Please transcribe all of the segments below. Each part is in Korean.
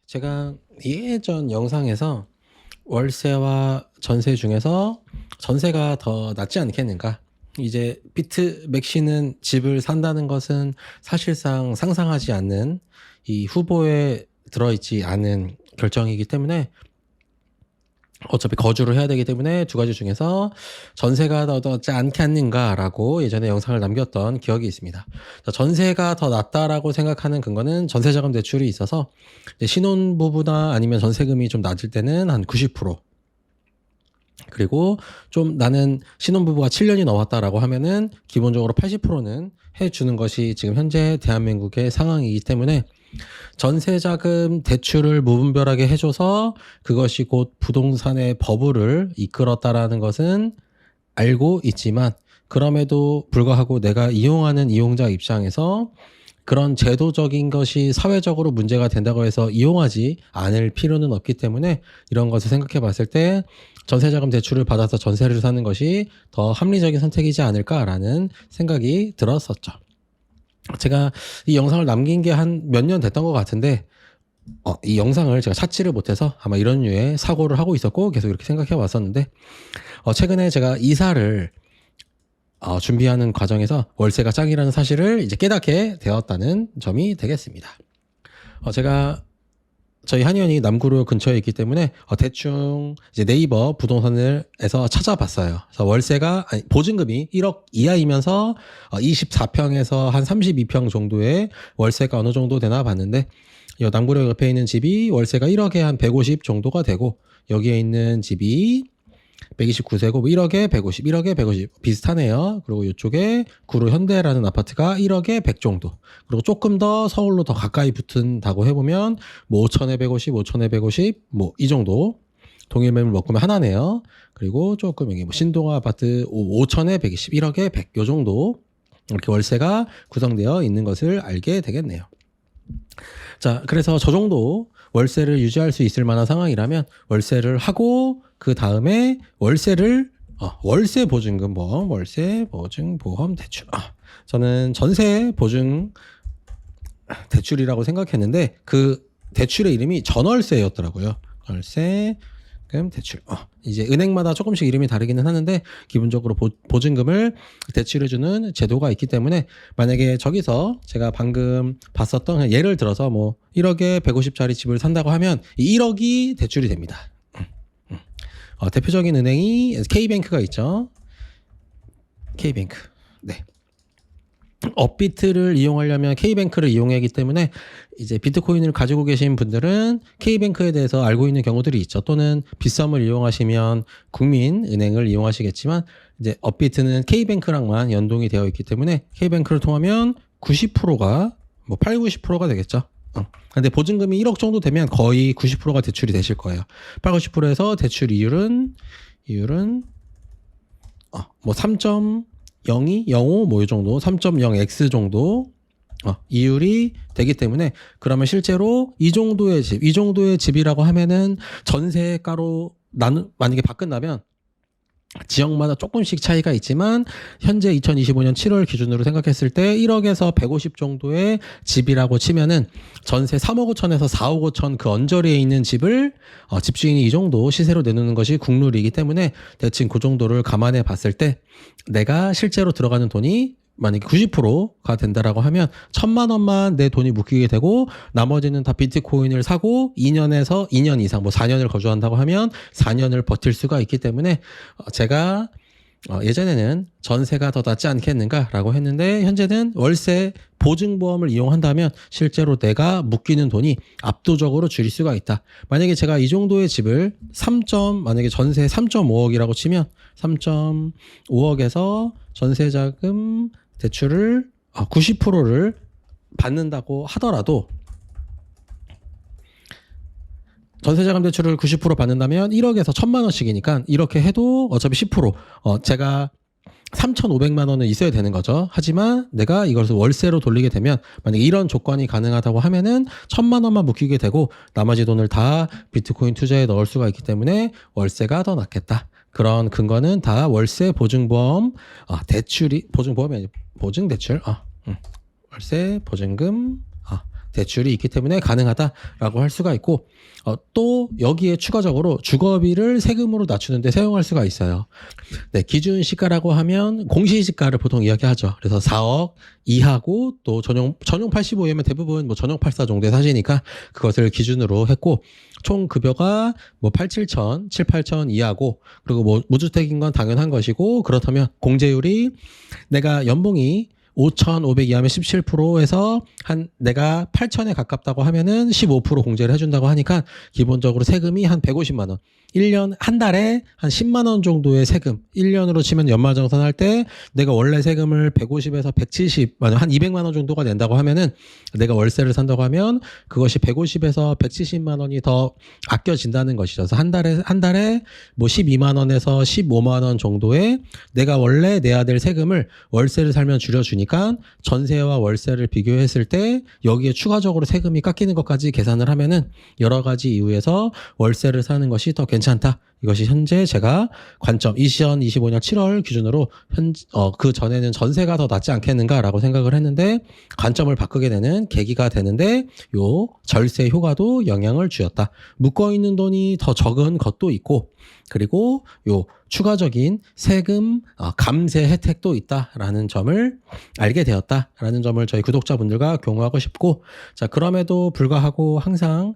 제가 예전 영상에서 월세와 전세 중에서 전세가 더 낫지 않겠는가? 이제 비트 맥시는 집을 산다는 것은 사실상 상상하지 않는 이 후보에 들어있지 않은 결정이기 때문에 어차피 거주를 해야 되기 때문에 두 가지 중에서 전세가 더 낫지 않겠는가라고 예전에 영상을 남겼던 기억이 있습니다. 전세가 더 낫다라고 생각하는 근거는 전세자금 대출이 있어서 신혼부부나 아니면 전세금이 좀 낮을 때는 한 90%, 그리고 좀 나는 신혼부부가 7년이 넘었다라고 하면은 기본적으로 80%는 해주는 것이 지금 현재 대한민국의 상황이기 때문에 전세자금 대출을 무분별하게 해줘서 그것이 곧 부동산의 버블을 이끌었다라는 것은 알고 있지만, 그럼에도 불구하고 내가 이용하는 이용자 입장에서 그런 제도적인 것이 사회적으로 문제가 된다고 해서 이용하지 않을 필요는 없기 때문에 이런 것을 생각해 봤을 때 전세자금 대출을 받아서 전세를 사는 것이 더 합리적인 선택이지 않을까라는 생각이 들었었죠. 제가 이 영상을 남긴 게 한 몇 년 됐던 것 같은데 이 영상을 제가 찾지를 못해서 아마 이런 류의 사고를 하고 있었고 계속 이렇게 생각해 왔었는데, 최근에 제가 이사를 준비하는 과정에서 월세가 짱이라는 사실을 이제 깨닫게 되었다는 점이 되겠습니다. 제가 저희 한의원이 남구로 근처에 있기 때문에 대충 이제 네이버 부동산에서 찾아봤어요. 그래서 월세가 보증금이 1억 이하이면서 24평에서 한 32평 정도의 월세가 어느 정도 되나 봤는데, 남구역 옆에 있는 집이 월세가 1억에 한 150 정도가 되고, 여기에 있는 집이 129세고 1억에 150, 1억에 150 비슷하네요. 그리고 이쪽에 구로 현대라는 아파트가 1억에 100 정도. 그리고 조금 더 서울로 더 가까이 붙은다고 해보면 뭐 5천에 150, 5천에 150 뭐 이 정도 동일 매물 먹으면 하나네요. 그리고 조금 여기 뭐 신동아 아파트 5천에 120, 1억에 100 요 정도 이렇게 월세가 구성되어 있는 것을 알게 되겠네요. 자, 그래서 저 정도 월세를 유지할 수 있을 만한 상황이라면 월세를 하고 그 다음에 월세 보증금보험, 월세 보증보험 대출. 저는 전세 보증 대출이라고 생각했는데 그 대출의 이름이 전월세였더라고요. 월세금 대출. 이제 은행마다 조금씩 이름이 다르기는 하는데 기본적으로 보증금을 대출해주는 제도가 있기 때문에, 만약에 저기서 제가 방금 봤었던 예를 들어서 뭐 1억에 150짜리 집을 산다고 하면 이 1억이 대출이 됩니다. 대표적인 은행이 K뱅크가 있죠. K뱅크. 네. 업비트를 이용하려면 K뱅크를 이용하기 때문에 이제 비트코인을 가지고 계신 분들은 K뱅크에 대해서 알고 있는 경우들이 있죠. 또는 빗썸을 이용하시면 국민은행을 이용하시겠지만, 이제 업비트는 K뱅크랑만 연동이 되어 있기 때문에 K뱅크를 통하면 90%가 뭐 8, 90%가 되겠죠. 근데 보증금이 1억 정도 되면 거의 90%가 대출이 되실 거예요. 8, 90%에서 대출 이율은 뭐 3.02, 05 뭐 이 정도, 3.0x 정도 이율이 되기 때문에, 그러면 실제로 이 정도의 집이라고 하면은 전세가로 만약에 바꾼다면 지역마다 조금씩 차이가 있지만 현재 2025년 7월 기준으로 생각했을 때 1억에서 150 정도의 집이라고 치면은 전세 3억 5천에서 4억 5천 그 언저리에 있는 집을 집주인이 이 정도 시세로 내놓는 것이 국룰이기 때문에, 대충 그 정도를 감안해 봤을 때 내가 실제로 들어가는 돈이 만약에 90%가 된다라고 하면 1,000만 원만 내 돈이 묶이게 되고, 나머지는 다 비트코인을 사고 2년에서 2년 이상 뭐 4년을 거주한다고 하면 4년을 버틸 수가 있기 때문에, 제가 예전에는 전세가 더 낫지 않겠는가라고 했는데 현재는 월세 보증보험을 이용한다면 실제로 내가 묶이는 돈이 압도적으로 줄일 수가 있다. 만약에 제가 이 정도의 집을 만약에 전세 3.5억이라고 치면 3.5억에서 전세자금 대출을 90%를 받는다고 하더라도, 전세자금 대출을 90% 받는다면 1억에서 1,000만 원씩이니까 이렇게 해도 어차피 10%, 제가 3,500만 원은 있어야 되는 거죠. 하지만 내가 이것을 월세로 돌리게 되면, 만약에 이런 조건이 가능하다고 하면은 1,000만 원만 묶이게 되고 나머지 돈을 다 비트코인 투자에 넣을 수가 있기 때문에 월세가 더 낫겠다. 그런 근거는 다 월세 보증보험 보증보험이 아니고 보증대출, 월세 보증금 대출이 있기 때문에 가능하다라고 할 수가 있고 또 여기에 추가적으로 주거비를 세금으로 낮추는데 사용할 수가 있어요. 네, 기준 시가라고 하면 공시지가를 보통 이야기하죠. 그래서 4억 이하고 또 전용 85이면 대부분 뭐 전용 84 정도에 사시니까 그것을 기준으로 했고 총 급여가 뭐 8, 7천, 7, 8천 이하고 그리고 뭐 무주택인 건 당연한 것이고 그렇다면 공제율이 내가 연봉이 5,500 이하면 17%에서 한 내가 8,000에 가깝다고 하면은 15% 공제를 해준다고 하니까 기본적으로 세금이 한 150만 원. 1년 한 달에 한 10만 원 정도의 세금. 1년으로 치면 연말정산할 때 내가 원래 세금을 150에서 170, 한 200만 원 정도가 낸다고 하면은 내가 월세를 산다고 하면 그것이 150에서 170만 원이 더 아껴진다는 것이죠. 그래서 한 달에 뭐 12만 원에서 15만 원 정도의 내가 원래 내야 될 세금을 월세를 살면 줄여주니까 전세와 월세를 비교했을 때 여기에 추가적으로 세금이 깎이는 것까지 계산을 하면은 여러 가지 이유에서 월세를 사는 것이 더 괜찮다. 이것이 현재 제가 관점 2025년 7월 기준으로 그 전에는 전세가 더 낫지 않겠는가라고 생각을 했는데 관점을 바꾸게 되는 계기가 되는데 요 절세 효과도 영향을 주었다. 묶어 있는 돈이 더 적은 것도 있고 그리고 요 추가적인 세금 감세 혜택도 있다라는 점을 알게 되었다라는 점을 저희 구독자분들과 공유하고 싶고 자 그럼에도 불구하고 항상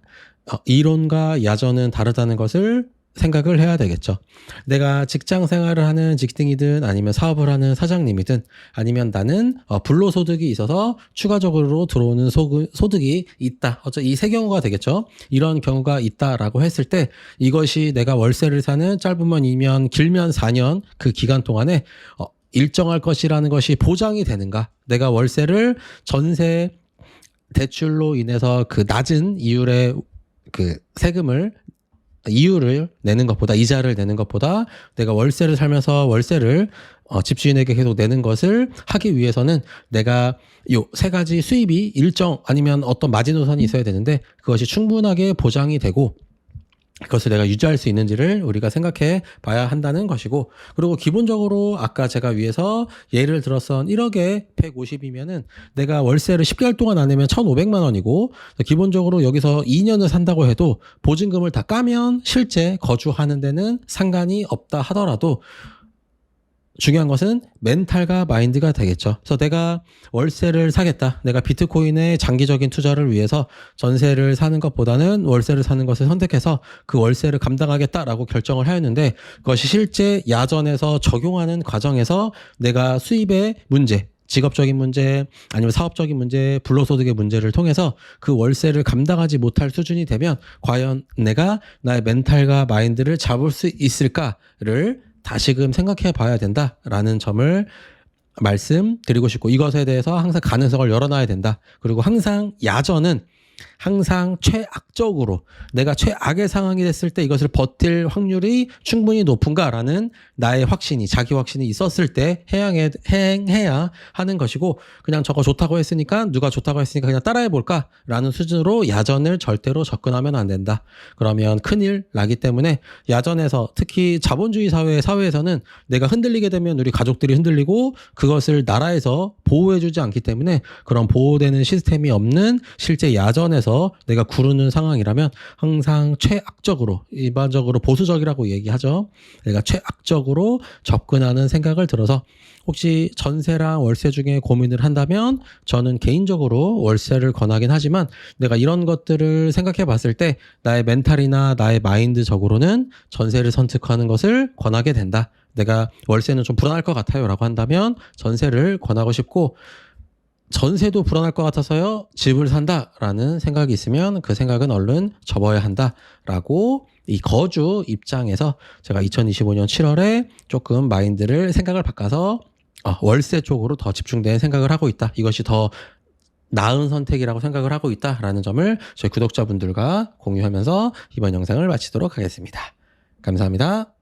이론과 야전은 다르다는 것을 생각을 해야 되겠죠. 내가 직장 생활을 하는 직등이든 아니면 사업을 하는 사장님이든 아니면 나는 불로소득이 있어서 추가적으로 들어오는 소득이 있다. 이 세 경우가 되겠죠. 이런 경우가 있다라고 했을 때 이것이 내가 월세를 사는 짧으면 2년 길면 4년 그 기간 동안에 일정할 것이라는 것이 보장이 되는가. 내가 월세를 전세 대출로 인해서 그 낮은 이율의 그 세금을 이유를 내는 것보다 이자를 내는 것보다 내가 월세를 살면서 월세를 집주인에게 계속 내는 것을 하기 위해서는 내가 요 세 가지 수입이 일정 아니면 어떤 마지노선이 있어야 되는데 그것이 충분하게 보장이 되고 그것을 내가 유지할 수 있는지를 우리가 생각해 봐야 한다는 것이고 그리고 기본적으로 아까 제가 위에서 예를 들어서 1억에 150이면은 내가 월세를 10개월 동안 안 내면 1,500만 원이고 기본적으로 여기서 2년을 산다고 해도 보증금을 다 까면 실제 거주하는 데는 상관이 없다 하더라도 중요한 것은 멘탈과 마인드가 되겠죠. 그래서 내가 월세를 사겠다. 내가 비트코인의 장기적인 투자를 위해서 전세를 사는 것보다는 월세를 사는 것을 선택해서 그 월세를 감당하겠다라고 결정을 하였는데 그것이 실제 야전에서 적용하는 과정에서 내가 수입의 문제 직업적인 문제 아니면 사업적인 문제 불로소득의 문제를 통해서 그 월세를 감당하지 못할 수준이 되면 과연 내가 나의 멘탈과 마인드를 잡을 수 있을까를 다시금 생각해 봐야 된다라는 점을 말씀드리고 싶고 이것에 대해서 항상 가능성을 열어놔야 된다. 그리고 항상 야전은 항상 최악적으로 내가 최악의 상황이 됐을 때 이것을 버틸 확률이 충분히 높은가라는 나의 확신이 자기 확신이 있었을 때 행해야 하는 것이고 그냥 저거 좋다고 했으니까 누가 좋다고 했으니까 그냥 따라해볼까라는 수준으로 야전을 절대로 접근하면 안 된다. 그러면 큰일 나기 때문에 야전에서 특히 자본주의 사회에서는 내가 흔들리게 되면 우리 가족들이 흔들리고 그것을 나라에서 보호해주지 않기 때문에 그런 보호되는 시스템이 없는 실제 야전에서 내가 구르는 상황이라면 항상 최악적으로 일반적으로 보수적이라고 얘기하죠. 내가 최악적으로 접근하는 생각을 들어서 혹시 전세랑 월세 중에 고민을 한다면 저는 개인적으로 월세를 권하긴 하지만 내가 이런 것들을 생각해 봤을 때 나의 멘탈이나 나의 마인드적으로는 전세를 선택하는 것을 권하게 된다. 내가 월세는 좀 불안할 것 같아요 라고 한다면 전세를 권하고 싶고 전세도 불안할 것 같아서요 집을 산다라는 생각이 있으면 그 생각은 얼른 접어야 한다라고 이 거주 입장에서 제가 2025년 7월에 조금 마인드를 생각을 바꿔서 월세 쪽으로 더 집중된 생각을 하고 있다. 이것이 더 나은 선택이라고 생각을 하고 있다라는 점을 저희 구독자분들과 공유하면서 이번 영상을 마치도록 하겠습니다. 감사합니다.